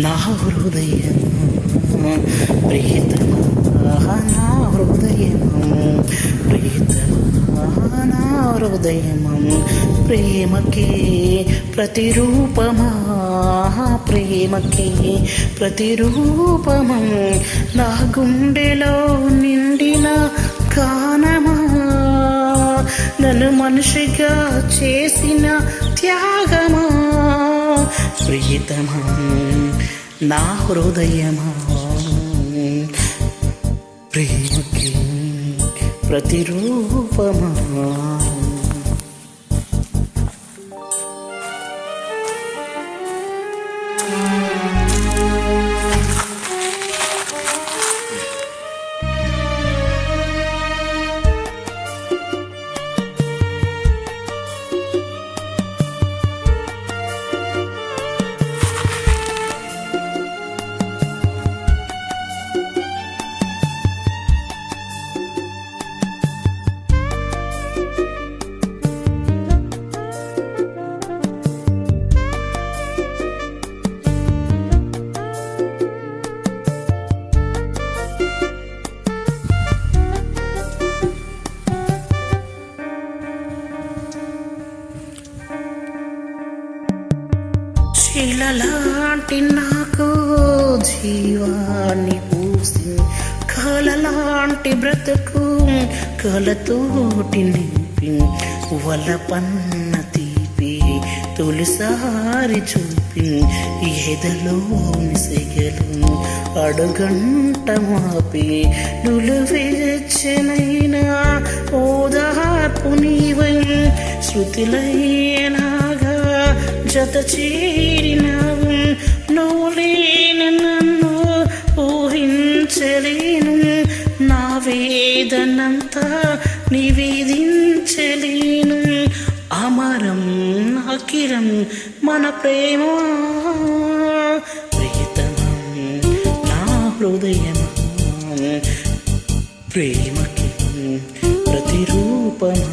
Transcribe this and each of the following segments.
నా హృదయం ప్రియతమా, నా హృదయం ప్రియతమా, నా హృదయం ప్రేమకే ప్రతిరూపమా, ప్రేమకే ప్రతిరూపమం, నా గుండెలో నిండిన గానమా, నన్ను మనిషిగా చేసిన త్యాగమా, ప్రియతమా నా హృదయమా ప్రేమకి ప్రతిరూపమా. శిలలాంటి నాకు జీవాన్ని పూసి, కలలాంటి బ్రతుకు కలతోటి నింపి, వలపన్న తీపి తొలిసారి చూపి, ఎదలోని సెగలు అడుగంట మాపి, నులువెచ్చనైనా ఓదార్పు నీవై, శృతిలైనాగా జత చేరినావు, నువ్వు లేని నన్ను ఊహించలేను, నా వేదనంతా నివేదించలేను, అమరం అఖిలం మన ప్రేమ, ప్రియతమా నా హృదయమా ప్రేమకి ప్రతిరూపమా.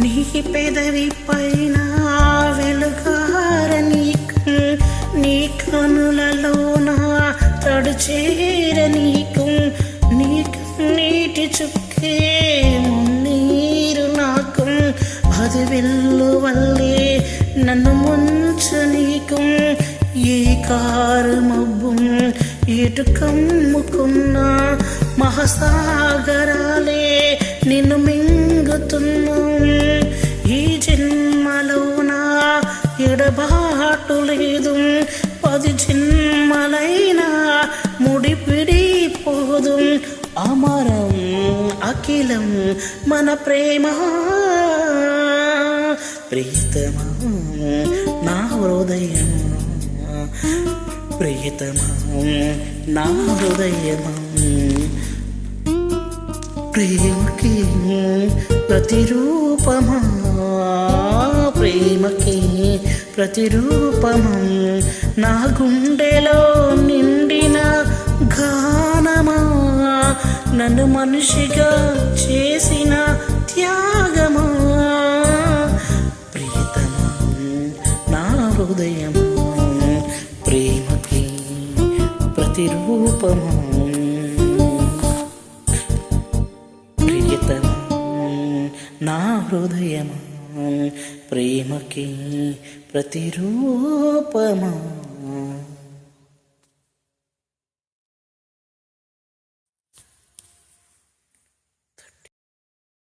నీ పెదవి పైన వెలుగార నీకు, నీ కనులలోన తడుచేర నీకు, నీకు నీటి చుక్కే నీరు నాకు, అది వెళ్ళు వల్లే నన్ను ముంచు నీకు, ఏ కారు మబ్బు ఎటు కమ్ముకున్నా, మహాసాగరాలే నిన్ను మింగుతున్నా, ఈ జన్మలోన ఎడబాటు లేదు, 10 జన్మలైనా ముడిపిడిపోదు, అమరం అఖిలం మన ప్రేమ, ప్రియతమా నా హృదయమా ప్రియతమా నా హృదయమా ప్రేమకి ప్రతిరూపమా, ప్రేమకి ప్రతిరూపమా, నా గుండెలో నిండిన గానమా, నన్ను మనిషిగా చేసిన త్యాగమా, ప్రియతమా నా హృదయమా ప్రేమకి ప్రతిరూపమా, ప్రియతమా నా హృదయమా ప్రేమకి ప్రతిరూపమా.